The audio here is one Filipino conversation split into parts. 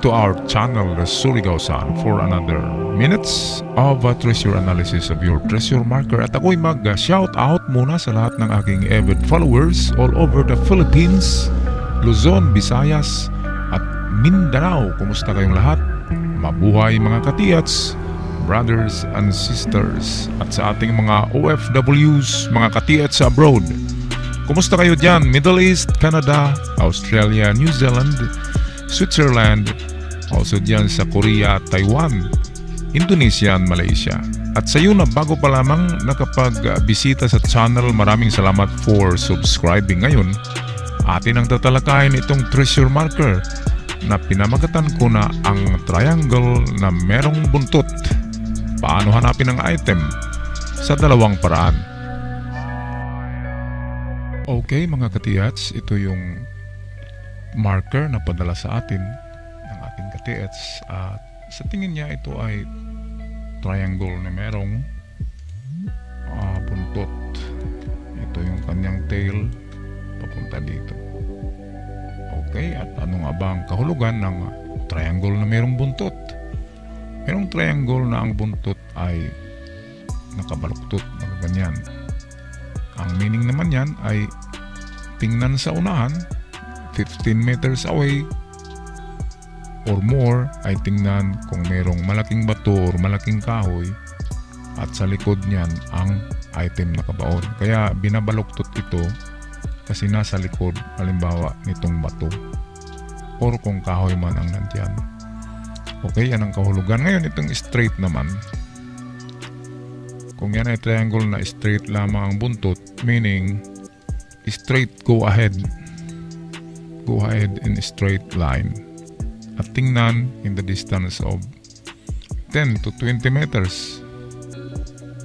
to our channel, Surigao-san, for another minutes of treasure analysis of your treasure marker. At ako'y mag-shout out muna sa lahat ng aking avid followers all over the Philippines, Luzon, Visayas, at Mindanao. Kumusta kayong lahat? Mabuhay mga katiyats, brothers and sisters, at sa ating mga OFWs, mga katiyats sa abroad. Kumusta kayo dyan? Middle East, Canada, Australia, New Zealand, Switzerland, also dyan sa Korea, Taiwan, Indonesia, and Malaysia. At sa iyo na bago pa lamang nakapag-bisita sa channel, maraming salamat for subscribing. Ngayon, atin ang tatalakayin itong treasure marker na pinamagatan ko na ang triangle na merong buntot. Paano hanapin ang item? Sa dalawang paraan. Okay mga katiyats, ito yung marker na padala sa atin ng ating katiyats. At sa tingin niya ito ay triangle na merong buntot. Ito yung kanyang tail papunta dito. Okay, at ano nga ba ang kahulugan ng triangle na merong buntot? Merong triangle na ang buntot ay nakabaluktot na ganyan. Ang meaning naman yan ay tingnan sa unahan 15 meters away or more, ay tingnan kung merong malaking bato or malaking kahoy at sa likod niyan ang item na kabaon. Kaya binabaluktot ito kasi nasa likod halimbawa nitong bato or kung kahoy man ang nandyan. Okay, yan ang kahulugan. Ngayon itong straight naman, kung yan ay triangle na straight lamang ang buntot, meaning straight, go ahead in a straight line at tingnan in the distance of 10 to 20 meters.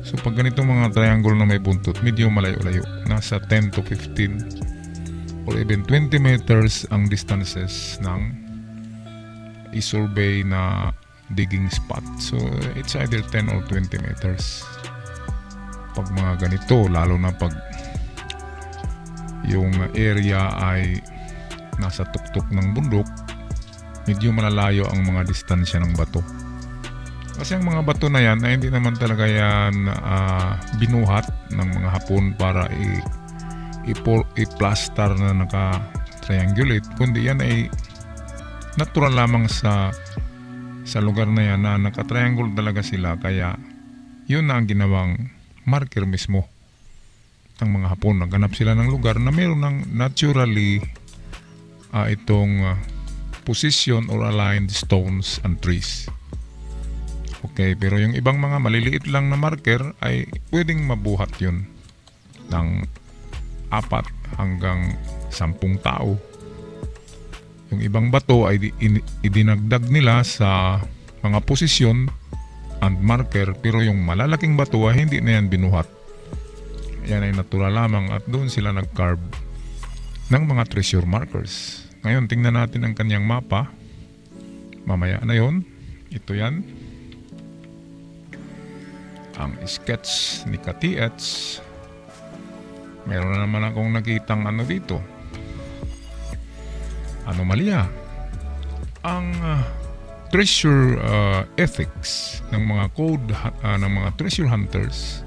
So pag ganitong mga triangle na may buntot, medyo malayo-layo, nasa 10 to 15 or even 20 meters ang distances ng i-survey na digging spot. So it's either 10 or 20 meters pag mga ganito, lalo na pag yung area ay nasa tuktok ng bundok, medyo malalayo ang mga distansya ng bato. Kasi ang mga bato na yan ay hindi naman talaga yan binuhat ng mga Hapon para i-plaster na naka-triangulate, kundi yan ay natural lamang sa lugar na yan na naka-triangle talaga sila, kaya yun na ang ginawang marker mismo ng mga Hapon. Naghanap sila ng lugar na mayroon ng naturally itong position or aligned stones and trees. Okay, pero yung ibang mga maliliit lang na marker ay pwedeng mabuhat yun ng 4 hanggang 10 tao. Yung ibang bato ay idinagdag nila sa mga posisyon and marker, pero yung malalaking bato ay hindi na yan binuhat. Yan ay natural lamang at doon sila nag-carve ng mga treasure markers. Ngayon, tingnan natin ang kanyang mapa. Mamaya na yon. Ito yan. Ang sketch ni Katiyats. Meron na naman akong nakitang ano dito. Anomalya. Ang treasure ethics ng mga code ng mga treasure hunters,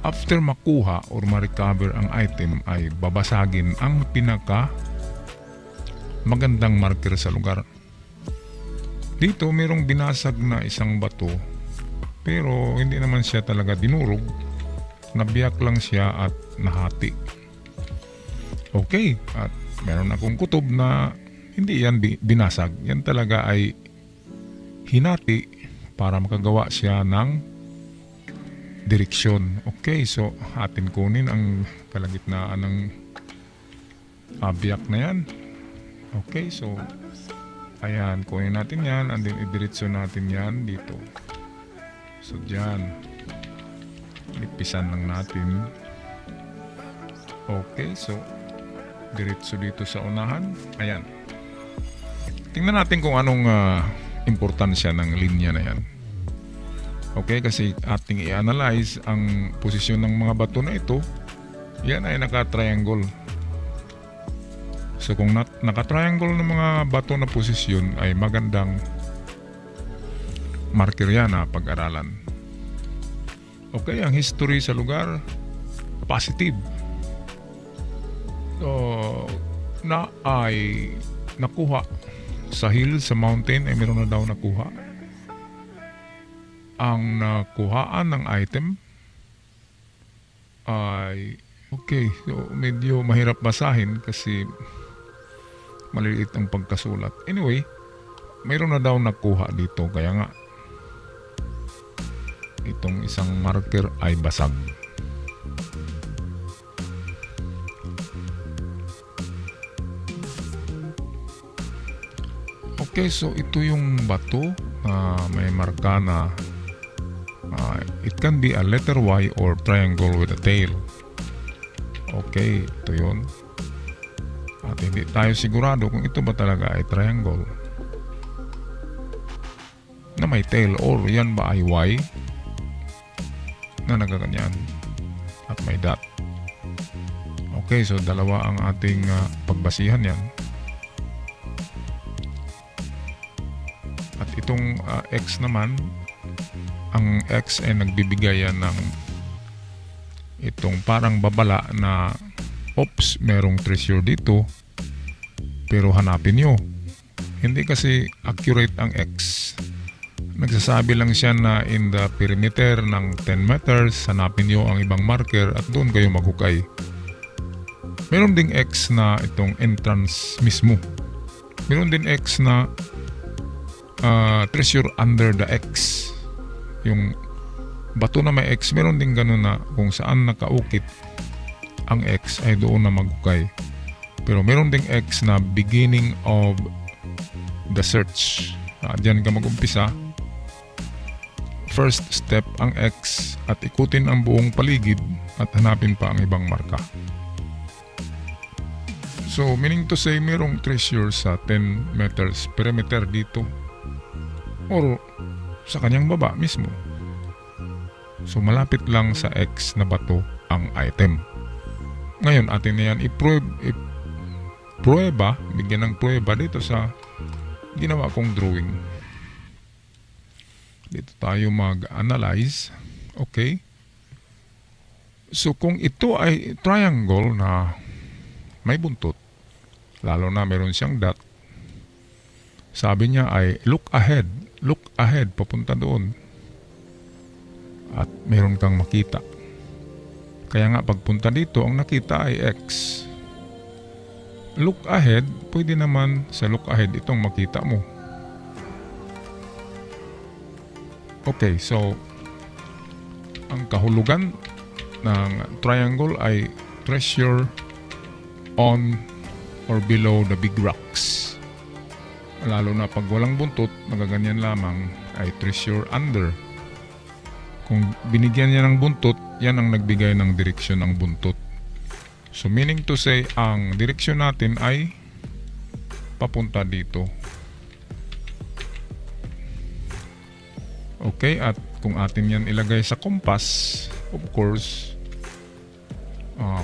after makuha or ma-recover ang item ay babasagin ang pinaka magandang marker sa lugar. Dito mayroong binasag na isang bato, pero hindi naman siya talaga dinurog, nabiyak lang siya at nahati. Okay, at meron akong kutob na hindi yan binasag, yan talaga ay hinati para makagawa siya ng direksyon. Okay, so atin kunin ang kalagitnaan ng biyak na yan. Okay, so ayan, kunin natin yan and then idiretso natin yan dito. So dyan, ipisan lang natin. Okay, so diretso dito sa unahan. Ayan, tingnan natin kung anong importansya ng linya na yan. Okay, kasi ating i-analyze ang posisyon ng mga bato na ito. Yan ay naka-triangle. So kung naka-triangle ng mga bato na posisyon ay magandang marker yan na pag-aralan. Okay, ang history sa lugar, positive. So, ay nakuha sa hill, sa mountain ay meron na daw nakuha. Ang nakuhaan ng item ay okay, so medyo mahirap basahin kasi maliliit ang pagkasulat. Anyway, mayroon na daw nakuha dito, kaya nga itong isang marker ay basag. Okay, so ito yung bato na may marka na it can be a letter Y or triangle with a tail. Okay, ito yun. At hindi tayo sigurado kung ito ba talaga ay triangle na may tail or yan ba ay Y na nagaganyan at may dot. Okay, so dalawa ang ating pagbasihan yan. At itong X naman, ang X ay nagbibigay yan ng itong parang babala na oops, merong treasure dito pero hanapin nyo. Hindi kasi accurate ang X. Nagsasabi lang siya na in the perimeter ng 10 meters hanapin nyo ang ibang marker at doon kayo maghukay. Meron ding X na itong entrance mismo. Meron din X na treasure under the X. Yung bato na may X, meron din ganun na kung saan nakaukit ang X ay doon na maghukay. Pero meron ding X na beginning of the search. Diyan ka mag-umpisa. First step ang X at ikutin ang buong paligid at hanapin pa ang ibang marka. So meaning to say merong treasure sa 10 meters perimeter dito or sa kanyang baba mismo. So malapit lang sa X na bato ang item. Ngayon atin na yan prueba, bigyan ng prueba dito sa ginawa kong drawing. Dito tayo mag-analyze. Okay. So kung ito ay triangle na may buntot, lalo na meron siyang dot, sabi niya ay look ahead, papunta doon. At meron kang makita. Kaya nga pagpunta dito, ang nakita ay X. Look ahead, pwede naman sa look ahead itong makita mo. Okay, so ang kahulugan ng triangle ay treasure on or below the big rocks. Lalo na pag walang buntot, magaganyan lamang ay treasure under. Kung binigyan niya ng buntot, yan ang nagbigay ng direksyon ng buntot. So meaning to say, ang direksyon natin ay papunta dito. Okay, at kung atin yan ilagay sa compass, of course,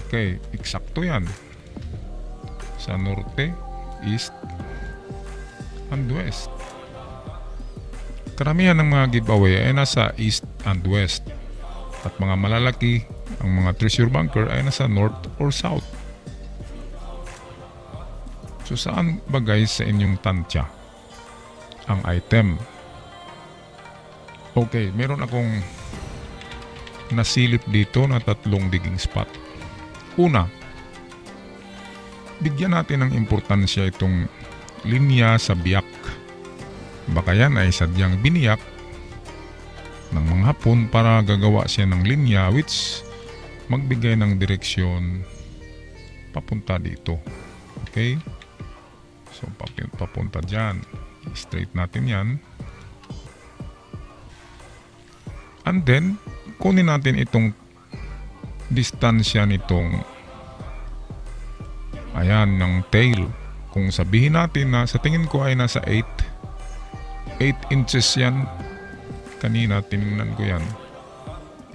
okay, eksakto yan. Sa norte, east, and west. Karamihan ng mga giveaway ay nasa east and west. At mga malalaki, ang mga treasure bunker ay nasa north or south. So saan ba guys sa inyong tansya ang item? Okay, meron akong nasilip dito na 3 digging spot. Una, bigyan natin ng importansya itong linya sa biyak. Baka yan ay sadyang biniyak ng mga Hapon para gagawa siya ng linya which magbigay ng direksyon papunta dito. Okay? So papunta dyan. Straight natin yan. And then, kunin natin itong distansya nitong ayan, ng tail. Kung sabihin natin na sa tingin ko ay nasa 8 inches yan. Kanina tinignan ko yan.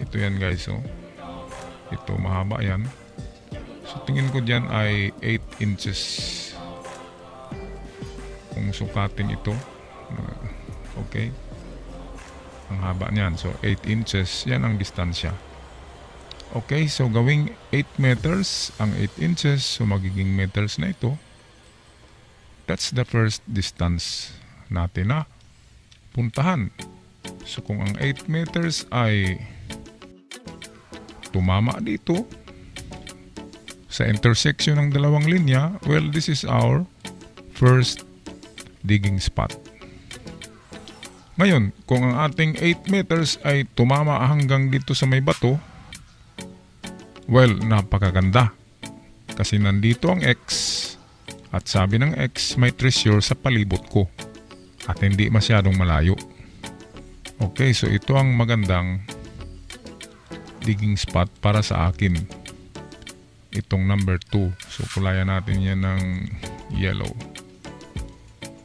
Ito yan guys, oh. Ito mahaba yan. So tingin ko dyan ay 8 inches kung sukatin ito. Okay. Ang haba niyan. So 8 inches. Yan ang distansya. Okay. So gawing 8 meters ang 8 inches. So magiging meters na ito. That's the first distance natin na puntahan. So kung ang 8 meters ay tumama dito sa intersection ng dalawang linya, well, this is our first digging spot. Ngayon, kung ang ating 8 meters ay tumama hanggang dito sa may bato, well, napakaganda. Kasi nandito ang X at sabi ng X may treasure sa palibot ko at hindi masyadong malayo. Okay, so ito ang magandang digging spot para sa akin. Itong number 2. So kulayan natin yan ng yellow.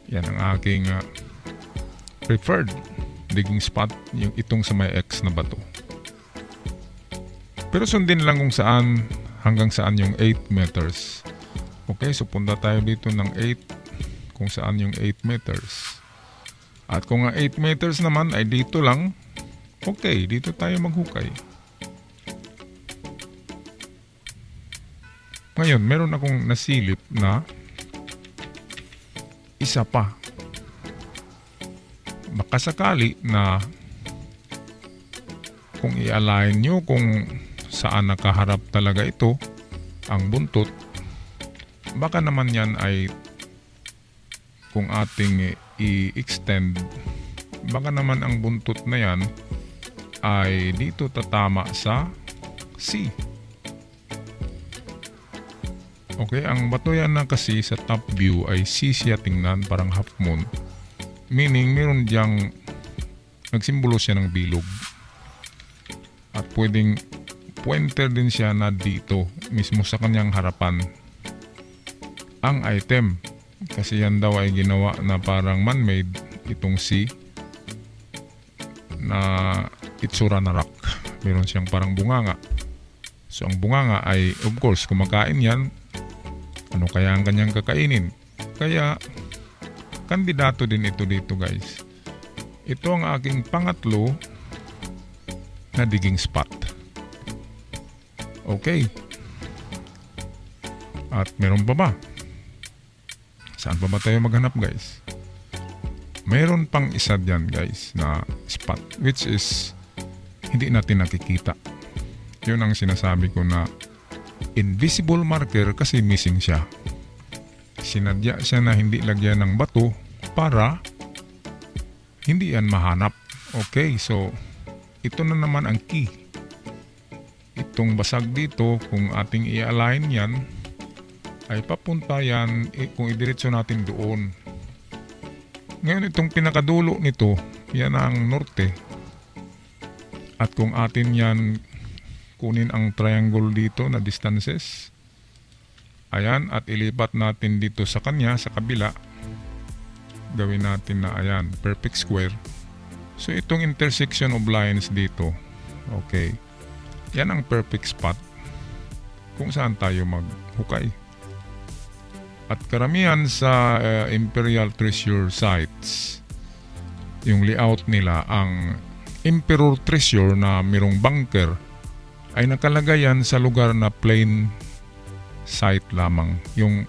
Yan ang aking preferred digging spot, yung itong sa may X na bato. Pero sundin lang kung saan hanggang saan yung 8 meters. Okay, so punta tayo dito ng 8 kung saan yung 8 meters. At kung ang 8 meters naman ay dito lang, okay, dito tayo maghukay. Ngayon, meron akong nasilip na isa pa. Baka sakali na kung i-align nyo kung saan nakaharap talaga ito, ang buntot, baka naman yan ay kung ating i-extend, baka naman ang buntot na yan ay dito tatama sa C. Okay, ang bato yan na kasi sa top view ay C siya tingnan, parang half moon. Meaning, meron diyang nagsimbolo siya ng bilog. At pwedeng pointer din siya na dito, mismo sa kanyang harapan. Ang item, kasi yan daw ay ginawa na parang man-made, itong C, na itsura na rock. Meron siyang parang bunganga. So, ang bunganga ay, of course, kumakain yan. Ano kaya ang kanyang kakainin? Kaya, kandidato din ito dito, guys. Ito ang aking pangatlo na digging spot. Okay. At meron pa ba? Saan pa ba tayo maghanap, guys? Meron pang isa dyan, guys, na spot, which is hindi natin nakikita. Yun ang sinasabi ko na invisible marker kasi missing siya. Sinadya siya na hindi lagyan ng bato para hindi yan mahanap. Okay, so ito na naman ang key. Itong basag dito, kung ating i-align yan, ay papunta yan kung idiretso natin doon. Ngayon itong pinakadulo nito, yan ang norte. At kung atin yan kunin ang triangle dito na distances, ayan, at ilipat natin dito sa kanya, sa kabila, gawin natin na ayan, perfect square. So itong intersection of lines dito, okay, yan ang perfect spot kung saan tayo maghukay. At karamihan sa Imperial Treasure sites, yung layout nila, ang Emperor Treasure na mayroong bunker ay nakalagay yan sa lugar na plain site lamang. Yung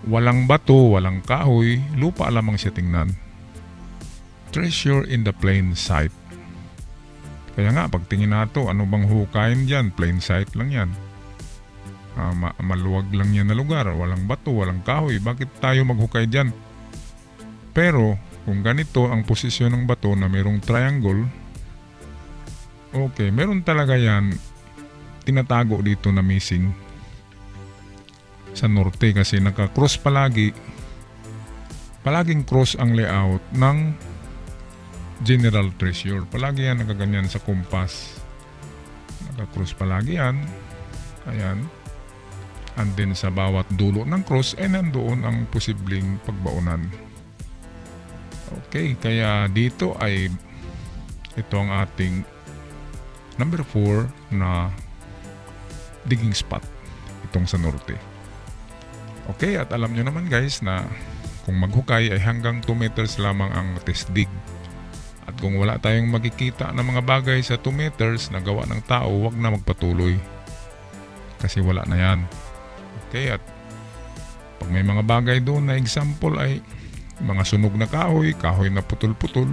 walang bato, walang kahoy, lupa lamang siya tingnan. Treasure in the plain site. Kaya nga, pagtingin nato, ano bang hukayin dyan? Plain site lang yan. Maluwag lang yan na lugar. Walang bato, walang kahoy. Bakit tayo maghukay dyan? Pero, kung ganito ang posisyon ng bato na mayroong triangle, okay, meron talaga yan tinatago dito na missing sa norte kasi naka-cross palagi. Palaging cross ang layout ng General Treasure. Palagi yan nakaganyan sa compass. Naka-cross palagi yan. Ayan. And then sa bawat dulo ng cross ay nandoon ang posibleng pagbaunan. Okay, kaya dito ay ito ang ating number 4 na digging spot, itong sa norte. Okay, at alam nyo naman guys na kung maghukay ay hanggang 2 meters lamang ang test dig. At kung wala tayong makikita ng mga bagay sa 2 meters na gawa ng tao, wag na magpatuloy. Kasi wala na yan. Okay, at pag may mga bagay doon na example ay mga sunog na kahoy, kahoy na putol-putol,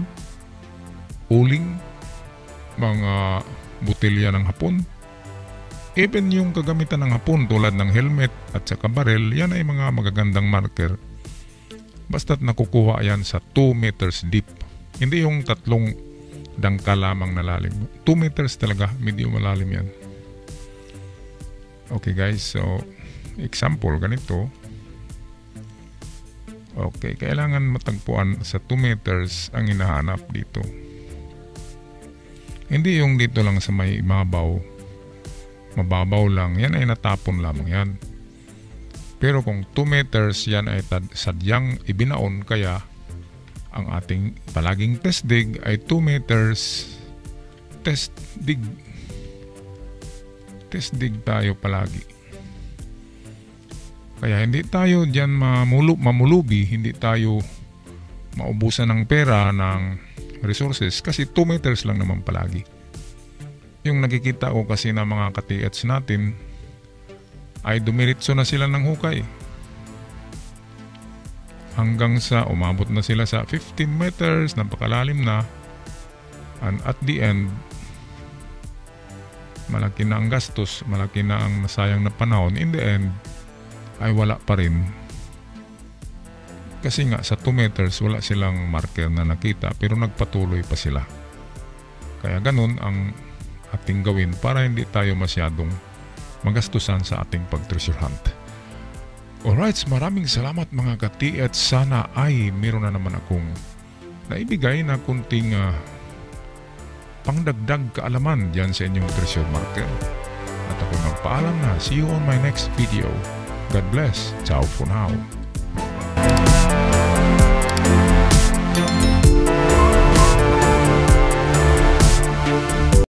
uling, mga butilya ng hapon, even yung kagamitan ng hapon tulad ng helmet at saka barel, yan ay mga magagandang marker. Basta't nakukuha yan sa 2 meters deep. Hindi yung 3 dangka lamang na lalim. 2 meters talaga, medyo malalim yan. Okay guys, so example ganito. Okay, kailangan matagpuan sa 2 meters ang hinahanap dito. Hindi yung dito lang sa may mababaw lang, yan ay natapon lamang yan. Pero kung 2 meters, yan ay sadyang ibinaon, kaya ang ating palaging test dig ay 2 meters test dig. Test dig tayo palagi. Kaya hindi tayo dyan mamulubi, hindi tayo maubusan ng pera, ng resources, kasi 2 meters lang naman palagi. Yung nakikita ko kasi na mga ka-TH natin ay dumiritso na sila ng hukay. Hanggang sa umabot na sila sa 15 meters, napakalalim na. And at the end, malaki na ang gastos, malaki na ang nasayang na panahon. In the end, ay wala pa rin. Kasi nga sa 2 meters wala silang marker na nakita, pero nagpatuloy pa sila. Kaya ganun ang ating gawin para hindi tayo masyadong magastusan sa ating pag-treasure hunt. Alright, maraming salamat mga ka-TH. Sana ay meron na naman akong naibigay na kunting pangdagdag kaalaman dyan sa inyong treasure marker. At ako magpaalam na. See you on my next video. God bless. Ciao for now.